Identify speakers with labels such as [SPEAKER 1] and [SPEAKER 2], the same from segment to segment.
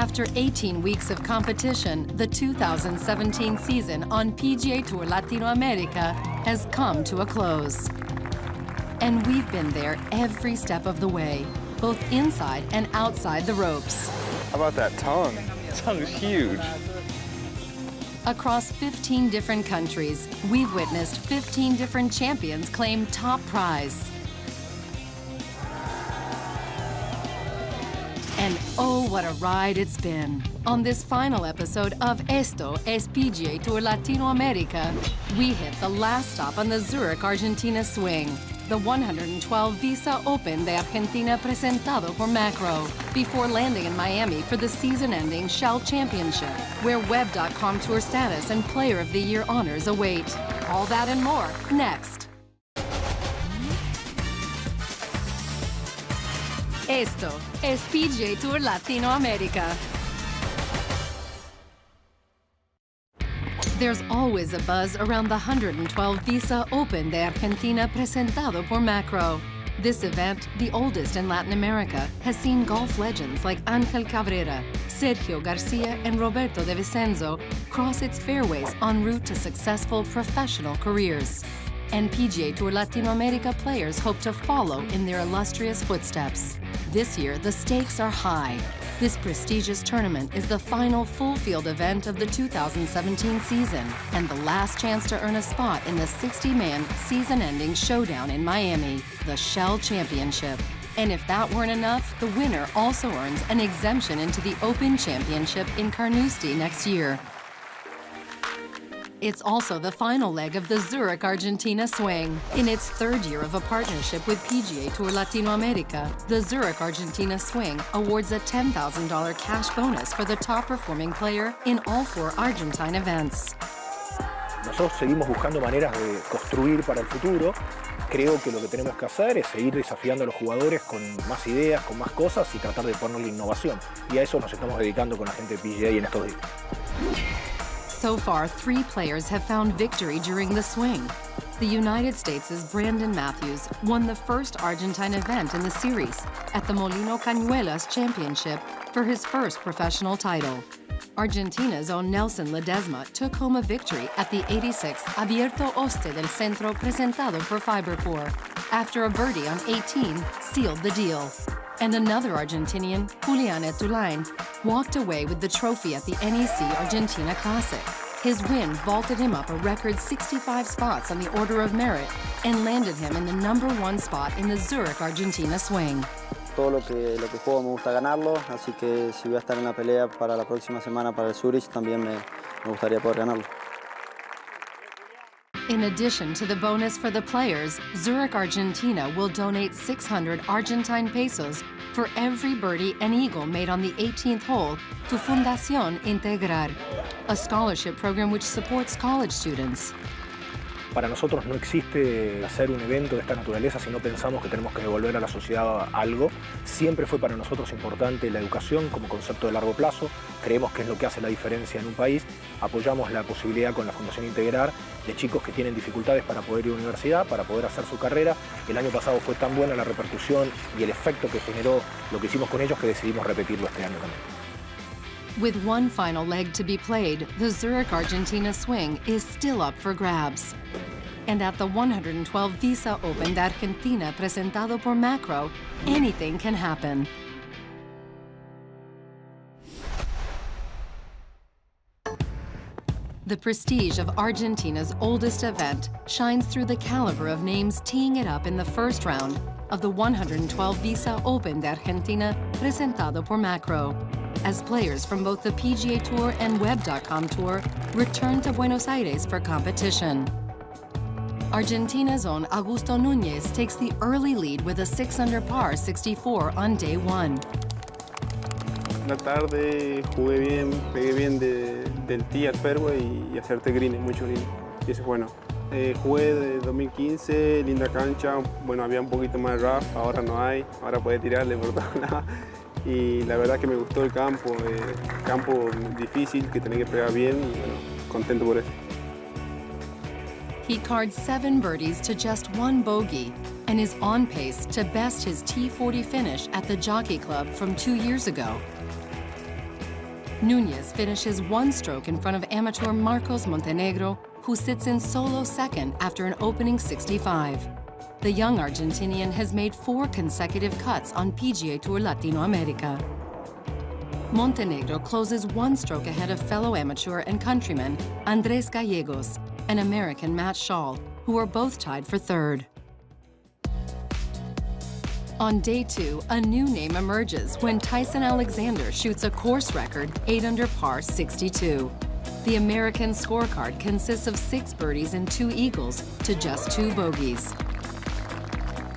[SPEAKER 1] After 18 weeks of competition, the 2017 season on PGA Tour Latinoamérica has come to a close. And we've been there every step of the way, both inside and outside the ropes.
[SPEAKER 2] How about that tongue? That tongue is huge.
[SPEAKER 1] Across 15 different countries, we've witnessed 15 different champions claim top prize. And oh, what a ride it's been. On this final episode of Esto es PGA TOUR Latinoamérica, we hit the last stop on the Zurich Argentina Swing, the 112 VISA Open Argentina Presentado por Macro, before landing in Miami for the season-ending Shell Championship, where Web.com Tour status and Player of the Year honors await. All that and more, next. Esto es PGA Tour Latinoamérica. There's always a buzz around the 112 VISA Open Argentina Presentado por Macro. This event, the oldest in Latin America, has seen golf legends like Ángel Cabrera, Sergio Garcia, and Roberto de Vicenzo cross its fairways en route to successful professional careers. And PGA Tour Latinoamérica players hope to follow in their illustrious footsteps. This year, the stakes are high. This prestigious tournament is the final full-field event of the 2017 season and the last chance to earn a spot in the 60-man season-ending showdown in Miami, the Shell Championship. And if that weren't enough, the winner also earns an exemption into the Open Championship in Carnoustie next year. It's also the final leg of the Zurich Argentina Swing. In its third year of a partnership with PGA Tour Latinoamérica, the Zurich Argentina Swing awards a $10,000 cash bonus for the top-performing player in all 4 Argentine events.
[SPEAKER 3] Nosotros seguimos buscando maneras de construir para el futuro. Creo que lo que tenemos que hacer es seguir desafiando a los jugadores con más ideas, con más cosas y tratar de ponerle innovación. Y a eso nos estamos dedicando con la gente de PGA en estos días.
[SPEAKER 1] So far, 3 players have found victory during the swing. The United States' Brandon Matthews won the first Argentine event in the series at the Molino Cañuelas Championship for his first professional title. Argentina's own Nelson Ledesma took home a victory at the 86th Abierto Oeste del Centro Presentado por Fiberpour after a birdie on 18 sealed the deal. And another Argentinian, Julián Etulain, walked away with the trophy at the NEC Argentina Classic. His win vaulted him up a record 65 spots on the order of merit and landed him in the #1 spot in the Zurich Argentina Swing.
[SPEAKER 4] Todo lo que juego me gusta ganarlo, así que si voy a estar en la pelea para la próxima semana para el Zurich, también me gustaría poder ganarlo.
[SPEAKER 1] In addition to the bonus for the players, Zurich Argentina will donate 600 Argentine pesos for every birdie and eagle made on the 18th hole to Fundación Integrar, a scholarship program which supports college students.
[SPEAKER 3] Para nosotros no existe hacer un evento de esta naturaleza si no pensamos que tenemos que devolver a la sociedad algo. Siempre fue para nosotros importante la educación como concepto de largo plazo. Creemos que es lo que hace la diferencia en un país. Apoyamos la posibilidad con la Fundación Integrar de chicos que tienen dificultades para poder ir a la universidad, para poder hacer su carrera. El año pasado fue tan buena la repercusión y el efecto que generó lo que hicimos con ellos que decidimos repetirlo este año también.
[SPEAKER 1] With one final leg to be played, the Zurich Argentina Swing is still up for grabs. And at the 112 VISA Open Argentina Presentado por Macro, anything can happen. The prestige of Argentina's oldest event shines through the caliber of names teeing it up in the first round of the 112 VISA Open Argentina Presentado por Macro, as players from both the PGA Tour and Web.com Tour return to Buenos Aires for competition. Argentina's own Augusto Núñez takes the early lead with a 6-under par 64 on day 1.
[SPEAKER 5] En la tarde jugué bien, pegué bien del tee al fairway y acerté green, mucho green. Y eso es bueno. Jugué de 2015, linda cancha, bueno, había un poquito más de rough, ahora no hay, ahora puede tirarle por todos lados. Y la verdad que me gustó el campo difícil, que tenía que pegar bien y bueno, contento por eso.
[SPEAKER 1] He carded 7 birdies to just 1 bogey and is on pace to best his T40 finish at the Jockey Club from 2 years ago. Núñez finishes one stroke in front of amateur Marcos Montenegro, who sits in solo second after an opening 65. The young Argentinian has made 4 consecutive cuts on PGA Tour Latinoamérica. Montenegro closes one stroke ahead of fellow amateur and countryman Andrés Gallegos and American Matt Schall, who are both tied for third. On day 2, a new name emerges when Tyson Alexander shoots a course record 8 under par 62. The American scorecard consists of 6 birdies and 2 eagles to just 2 bogeys.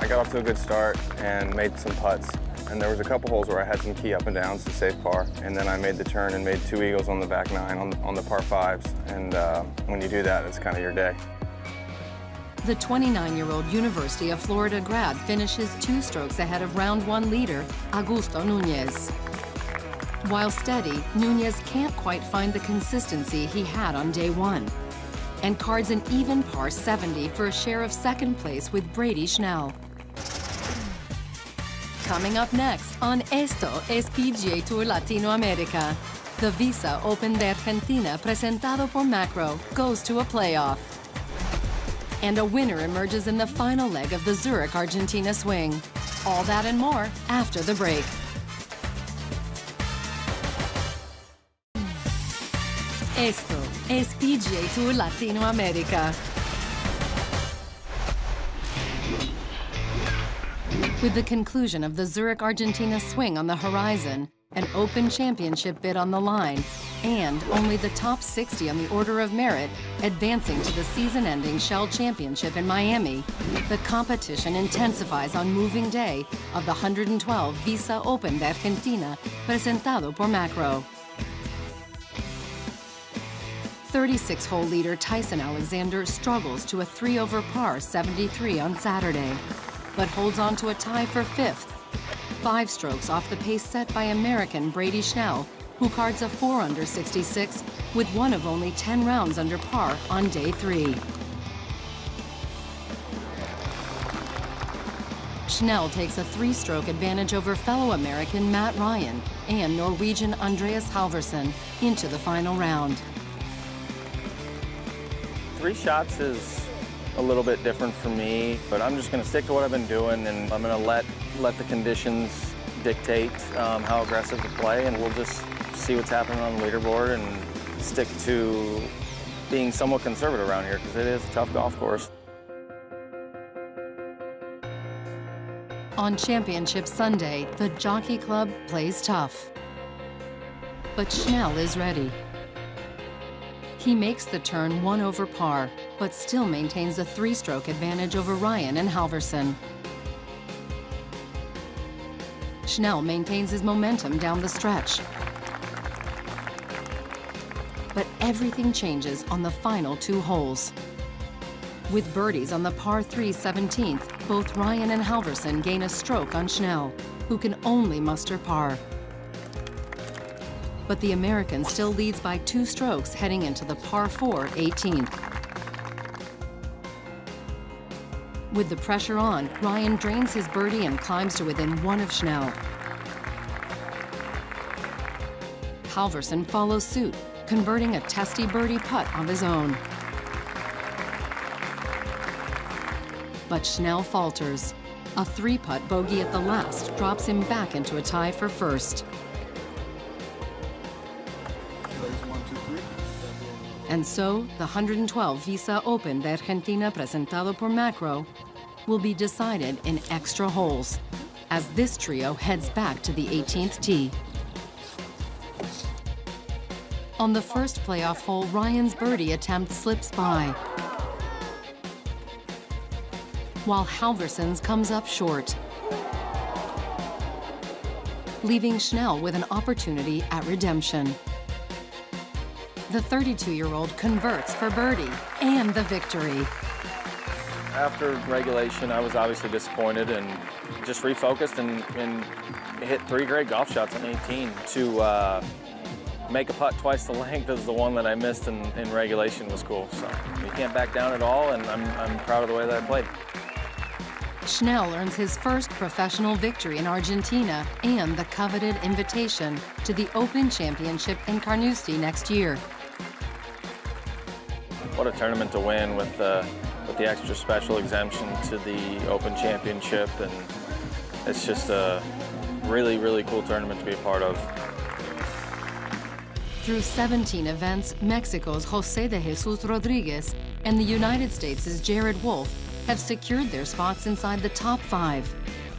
[SPEAKER 2] I got off to a good start and made some putts. And there was a couple holes where I had some key up and downs to save par. And then I made the turn and made 2 eagles on the back 9 on the par 5s. And when you do that, it's kind of your day.
[SPEAKER 1] The 29-year-old University of Florida grad finishes 2 strokes ahead of round 1 leader, Augusto Núñez. While steady, Núñez can't quite find the consistency he had on day 1 and cards an even par 70 for a share of second place with Brady Schnell. Coming up next on Esto es PGA Tour Latinoamérica. The VISA Open de Argentina Presentado por Macro goes to a playoff. And a winner emerges in the final leg of the Zurich Argentina Swing. All that and more after the break. Esto es PGA Tour Latinoamérica. With the conclusion of the Zurich Argentina Swing on the horizon, an Open Championship bid on the line, and only the top 60 on the order of merit advancing to the season-ending Shell Championship in Miami, the competition intensifies on moving day of the 112 VISA Open de Argentina Presentado por Macro. 36-hole leader Tyson Alexander struggles to a 3-over par 73 on Saturday, but holds on to a tie for 5th, 5 strokes off the pace set by American Brady Schnell, who cards a 4 under 66 with one of only 10 rounds under par on day 3. Schnell takes a 3-stroke advantage over fellow American Matt Ryan and Norwegian Andreas Halvorsen into the final round.
[SPEAKER 6] 3 shots is a little bit different for me, but I'm just going to stick to what I've been doing, and I'm going to let the conditions dictate how aggressive to play, and we'll just see what's happening on the leaderboard and stick to being somewhat conservative around here because it is a tough golf course.
[SPEAKER 1] On Championship Sunday, the Jockey Club plays tough. But Schnell is ready. He makes the turn 1 over par, but still maintains a 3-stroke advantage over Ryan and Halvorsen. Schnell maintains his momentum down the stretch. But everything changes on the final 2 holes. With birdies on the par 3 17th, both Ryan and Halvorsen gain a stroke on Schnell, who can only muster par. But the American still leads by 2 strokes heading into the par 4 18th. With the pressure on, Ryan drains his birdie and climbs to within 1 of Schnell. Halvorsen follows suit, converting a testy birdie putt of his own. But Schnell falters. A 3-putt bogey at the last drops him back into a tie for first. And so, the 112 VISA Open de Argentina Presentado por Macro will be decided in extra holes, as this trio heads back to the 18th tee. On the first playoff hole, Ryan's birdie attempt slips by, while Halvorsen's comes up short, leaving Schnell with an opportunity at redemption. The 32-year-old converts for birdie and the victory.
[SPEAKER 6] After regulation, I was obviously disappointed and just refocused and hit 3 great golf shots on 18. To make a putt twice the length as the one that I missed in regulation was cool. So you can't back down at all, and I'm proud of the way that I played.
[SPEAKER 1] Schnell earns his first professional victory in Argentina and the coveted invitation to the Open Championship in Carnoustie next year.
[SPEAKER 6] What a tournament to win with the extra special exemption to the Open Championship, and it's just a really, really cool tournament to be a part of.
[SPEAKER 1] Through 17 events, Mexico's José de Jesus Rodríguez and the United States' Jared Wolf have secured their spots inside the top 5.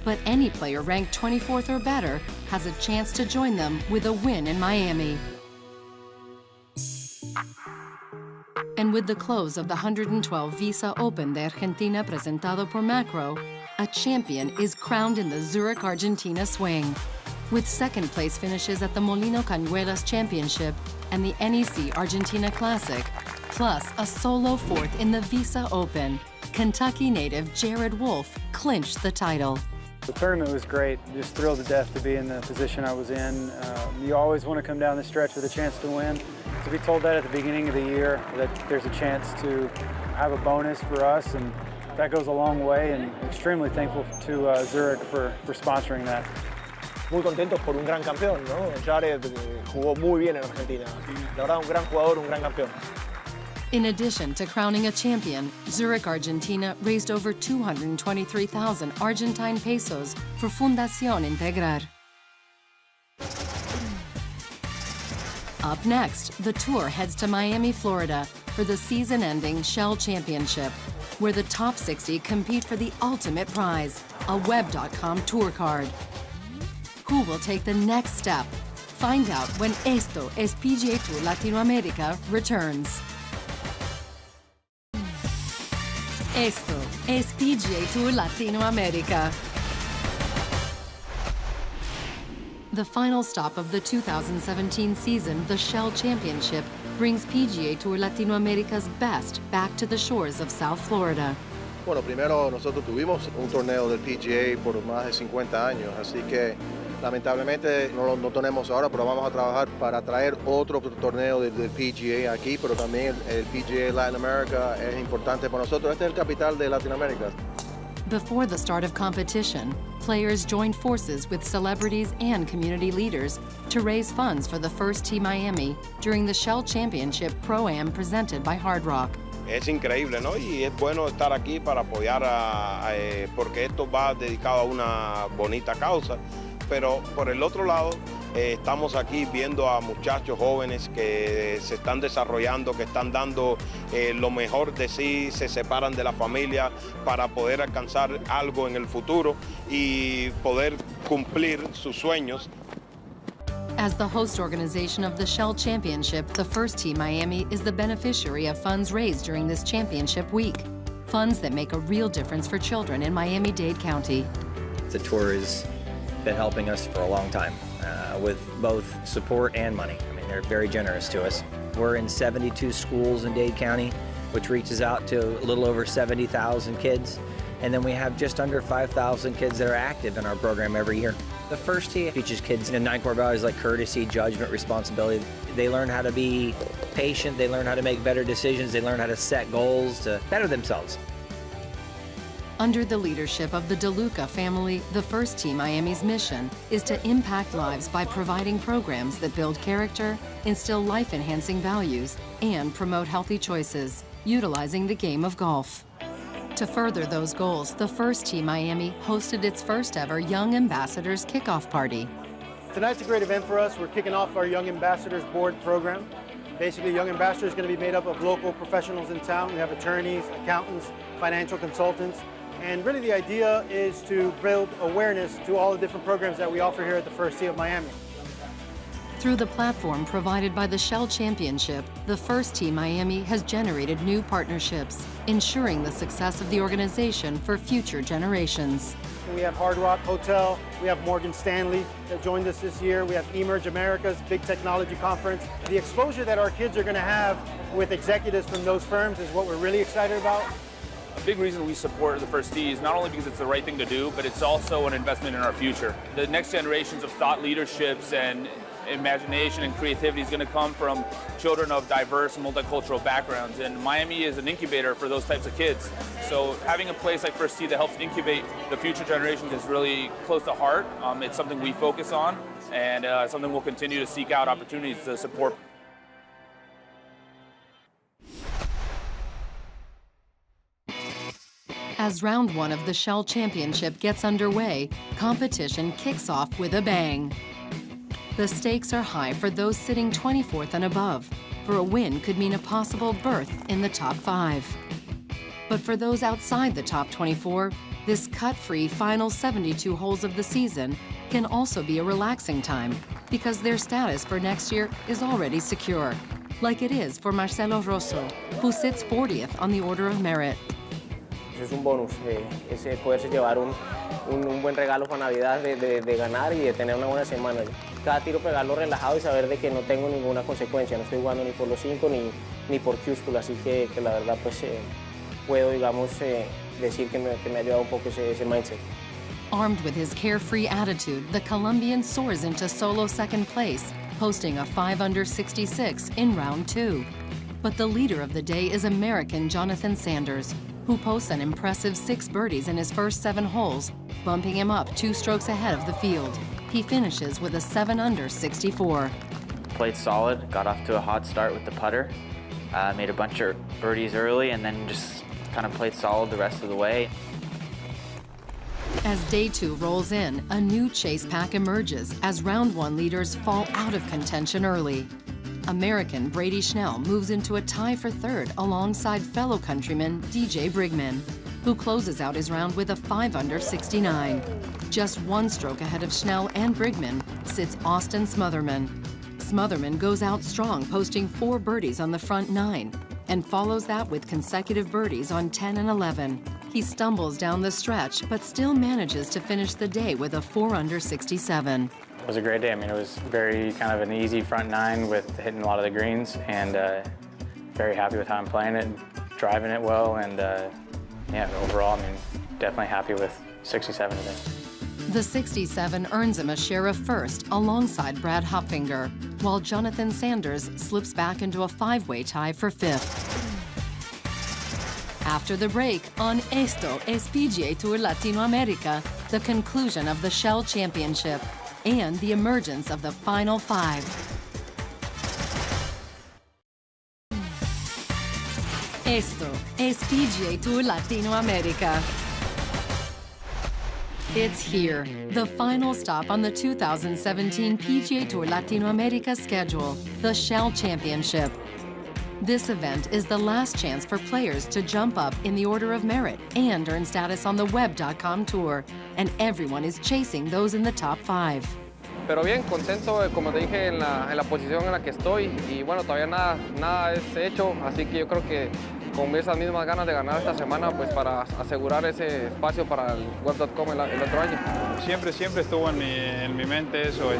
[SPEAKER 1] But any player ranked 24th or better has a chance to join them with a win in Miami. And with the close of the 112 VISA Open de Argentina Presentado por Macro, a champion is crowned in the Zurich Argentina Swing. With second place finishes at the Molino Cañuelas Championship and the NEC Argentina Classic, plus a solo fourth in the VISA Open, Kentucky native Jared Wolf clinched the title.
[SPEAKER 7] The tournament was great. Just thrilled to death to be in the position I was in. You always want to come down the stretch with a chance to win. To be told that at the beginning of the year, that there's a chance to have a bonus for us, and that goes a long way, and extremely thankful to Zurich for sponsoring that.
[SPEAKER 3] Muy contentos por un gran campeón, ¿no? Jared jugó muy bien en Argentina. La verdad, un gran jugador, un gran campeón.
[SPEAKER 1] In addition to crowning a champion, Zurich Argentina raised over 223,000 Argentine pesos for Fundación Integrar. Up next, the tour heads to Miami, Florida for the season-ending Shell Championship, where the top 60 compete for the ultimate prize, a Web.com tour card. Who will take the next step? Find out when Esto es PGA TOUR Latinoamérica returns. Esto es PGA TOUR Latinoamérica. The final stop of the 2017 season, the Shell Championship, brings PGA TOUR Latinoamérica's best back to the shores of South Florida.
[SPEAKER 8] Bueno, primero nosotros tuvimos un torneo del PGA por más de 50 años, así que lamentablemente no lo tenemos ahora, pero vamos a trabajar para traer otro torneo del PGA aquí, pero también el PGA Latinoamérica es importante para nosotros. Este es el capital de Latinoamérica.
[SPEAKER 1] Before the start of competition, players joined forces with celebrities and community leaders to raise funds for the First Tee Miami during the Shell Championship Pro-Am presented by Hard Rock.
[SPEAKER 9] Es increíble, ¿no? Y es bueno estar aquí para apoyar, porque esto va dedicado a una bonita causa. Pero por el otro lado, estamos aquí viendo a muchachos jóvenes que se están desarrollando, que están dando lo mejor de sí, se separan de la familia para poder alcanzar algo en el futuro y poder cumplir sus sueños.
[SPEAKER 1] As the host organization of the Shell Championship, the First Tee Miami is the beneficiary of funds raised during this championship week. Funds that make a real difference for children in Miami-Dade County.
[SPEAKER 10] The tour has been helping us for a long time with both support and money. I mean, they're very generous to us. We're in 72 schools in Dade County, which reaches out to a little over 70,000 kids. And then we have just under 5,000 kids that are active in our program every year. The First Tee teaches kids in 9 core values like courtesy, judgment, responsibility. They learn how to be patient, they learn how to make better decisions, they learn how to set goals to better themselves.
[SPEAKER 1] Under the leadership of the DeLuca family, the First Tee Miami's mission is to impact lives by providing programs that build character, instill life-enhancing values, and promote healthy choices, utilizing the game of golf. To further those goals, the First Tee Miami hosted its first ever Young Ambassadors Kickoff Party.
[SPEAKER 11] Tonight's a great event for us. We're kicking off our Young Ambassadors Board program. Basically, Young Ambassadors is going to be made up of local professionals in town. We have attorneys, accountants, financial consultants. And really the idea is to build awareness to all the different programs that we offer here at the First Tee of Miami.
[SPEAKER 1] Through the platform provided by the Shell Championship, the First Tee Miami has generated new partnerships, ensuring the success of the organization for future generations.
[SPEAKER 11] We have Hard Rock Hotel, we have Morgan Stanley that joined us this year, we have Emerge America's big technology conference. The exposure that our kids are going to have with executives from those firms is what we're really excited about.
[SPEAKER 12] A big reason we support the First Tee is not only because it's the right thing to do, but it's also an investment in our future. The next generations of thought leaderships and imagination and creativity is going to come from children of diverse and multicultural backgrounds. And Miami is an incubator for those types of kids. So having a place like First Tee that helps incubate the future generations is really close to heart. It's something we focus on, and something we'll continue to seek out opportunities to support.
[SPEAKER 1] As round one of the Shell Championship gets underway, competition kicks off with a bang. The stakes are high for those sitting 24th and above, for a win could mean a possible berth in the top 5. But for those outside the top 24, this cut-free final 72 holes of the season can also be a relaxing time because their status for next year is already secure, like it is for Marcelo Rosso, who sits 40th on the Order of Merit.
[SPEAKER 13] Es un bonus, es poderse llevar un buen regalo para Navidad de ganar y de tener una buena semana. Cada tiro pegarlo relajado y saber de que no tengo ninguna consecuencia, no estoy jugando ni por los 5 ni por cúsculo, así que la verdad pues puedo, digamos, decir que me ha ayudado un poco ese mindset.
[SPEAKER 1] Armed with his carefree attitude, the Colombian soars into solo second place, posting a 5-under 66 in round 2. But the leader of the day is American Jonathan Sanders, who posts an impressive 6 birdies in his first 7 holes, bumping him up 2 strokes ahead of the field. He finishes with a 7-under 64.
[SPEAKER 14] Played solid, got off to a hot start with the putter, made a bunch of birdies early, and then just kind of played solid the rest of the way.
[SPEAKER 1] As day 2 rolls in, a new chase pack emerges as round 1 leaders fall out of contention early. American Brady Schnell moves into a tie for 3rd alongside fellow countryman DJ Brigman, who closes out his round with a 5-under 69. Just 1 stroke ahead of Schnell and Brigman sits Austin Smotherman. Smotherman goes out strong, posting 4 birdies on the front 9, and follows that with consecutive birdies on 10 and 11. He stumbles down the stretch, but still manages to finish the day with a 4-under 67.
[SPEAKER 15] It was a great day. I mean, it was very kind of an easy front 9 with hitting a lot of the greens, and very happy with how I'm playing it, driving it well, and yeah, overall, I mean, definitely happy with 67 today.
[SPEAKER 1] The 67 earns him a share of 1st alongside Brad Hopfinger, while Jonathan Sanders slips back into a 5-way tie for 5th. After the break, on Esto es PGA Tour Latinoamérica, the conclusion of the Shell Championship, and the emergence of the Final 5. Esto es PGA Tour Latinoamérica. It's here, the final stop on the 2017 PGA Tour Latinoamérica schedule, the Shell Championship. This event is the last chance for players to jump up in the order of merit and earn status on the web.com tour, and everyone is chasing those in the top 5.
[SPEAKER 16] Pero bien, contento, como te dije, en la posición en la que estoy, y bueno, todavía nada es hecho, así que yo creo que con esas mismas ganas de ganar esta semana, pues para asegurar ese espacio para el web.com el otro año.
[SPEAKER 7] Siempre estuvo en mi mente eso,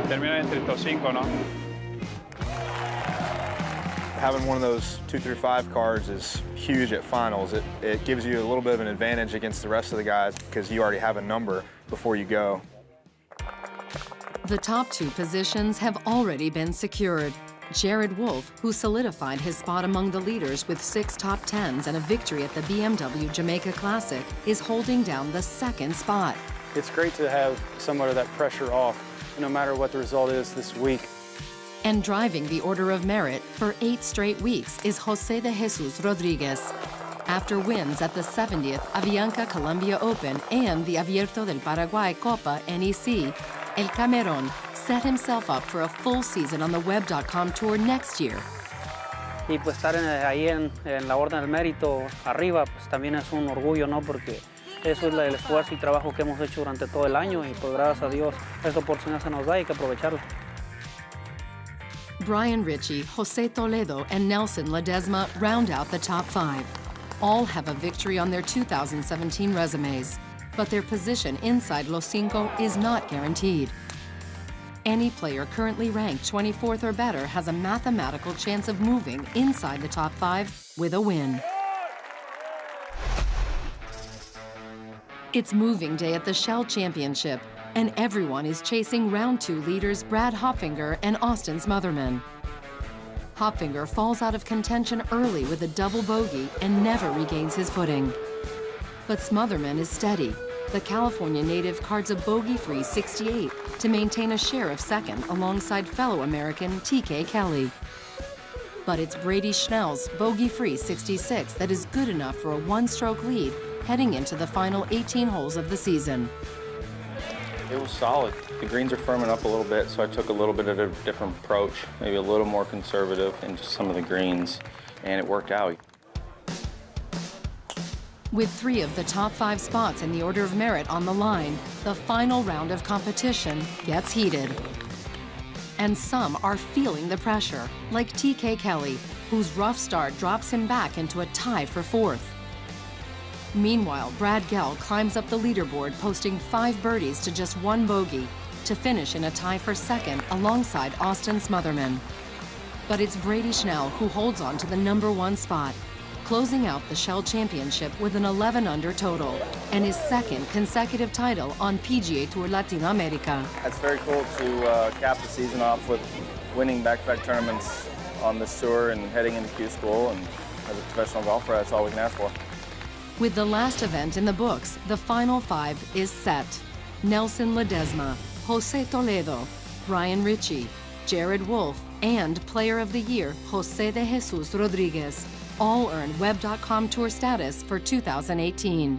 [SPEAKER 7] terminar entre estos 5, ¿no?
[SPEAKER 2] Having one of those 2 through 5 cards is huge at finals. It gives you a little bit of an advantage against the rest of the guys because you already have a number before you go.
[SPEAKER 1] The top 2 positions have already been secured. Jared Wolf, who solidified his spot among the leaders with 6 top 10s and a victory at the BMW Jamaica Classic, is holding down the 2nd spot.
[SPEAKER 7] It's great to have somewhat of that pressure off, no matter what the result is this week.
[SPEAKER 1] And driving the order of merit for 8 straight weeks is José de Jesus Rodríguez. After wins at the 70th Avianca Colombia Open and the Abierto del Paraguay Copa NEC, El Camerón set himself up for a full season on the web.com tour next year.
[SPEAKER 17] Y pues estar ahí en la orden del mérito arriba, pues también es un orgullo, ¿no? Porque eso es el esfuerzo y trabajo que hemos hecho durante todo el año, y pues gracias a Dios esta oportunidad se nos da y hay que aprovecharla.
[SPEAKER 1] Brian Ritchie, Jose Toledo, and Nelson Ledesma round out the top 5. All have a victory on their 2017 resumes, but their position inside Los Cinco is not guaranteed. Any player currently ranked 24th or better has a mathematical chance of moving inside the top 5 with a win. It's moving day at the Shell Championship, And everyone is chasing round 2 leaders Brad Hopfinger and Austin Smotherman. Hopfinger falls out of contention early with a double bogey and never regains his footing. But Smotherman is steady. The California native cards a bogey-free 68 to maintain a share of second alongside fellow American TK Kelly. But it's Brady Schnell's bogey-free 66 that is good enough for a 1-stroke lead heading into the final 18 holes of the season.
[SPEAKER 2] It was solid. The greens are firming up a little bit, so I took a little bit of a different approach, maybe a little more conservative into some of the greens, and it worked out.
[SPEAKER 1] With 3 of the top 5 spots in the order of merit on the line, the final round of competition gets heated. And some are feeling the pressure, like TK Kelly, whose rough start drops him back into a tie for 4th. Meanwhile, Brad Gell climbs up the leaderboard, posting 5 birdies to just 1 bogey, to finish in a tie for 2nd alongside Austin Smotherman. But it's Brady Schnell who holds on to the #1 spot, closing out the Shell Championship with an 11-under total and his 2nd consecutive title on PGA Tour Latinoamérica.
[SPEAKER 2] It's very cool to cap the season off with winning back-to-back tournaments on this tour and heading into Q School, and as a professional golfer, that's all we can ask for.
[SPEAKER 1] With the last event in the books, the final 5 is set. Nelson Ledesma, Jose Toledo, Brian Ritchie, Jared Wolf, and Player of the Year, Jose de Jesus Rodriguez, all earned Web.com Tour status for 2018.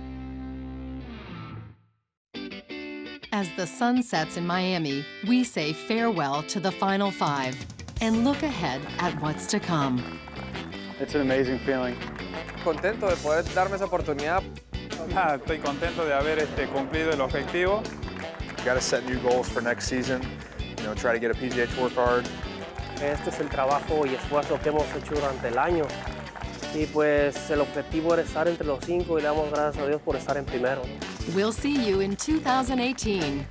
[SPEAKER 1] As the sun sets in Miami, we say farewell to the final 5 and look ahead at what's to come.
[SPEAKER 7] It's an amazing feeling.
[SPEAKER 16] Contento de poder darme esa oportunidad.
[SPEAKER 18] Estoy contento de haber cumplido el objetivo.
[SPEAKER 19] Got to set new goals for next season. Try to get a PGA Tour card.
[SPEAKER 20] Este es el trabajo y esfuerzo que hemos hecho durante el año. Y pues el objetivo era estar entre los 5 y le damos gracias a Dios por estar en primero.
[SPEAKER 1] We'll see you in 2018.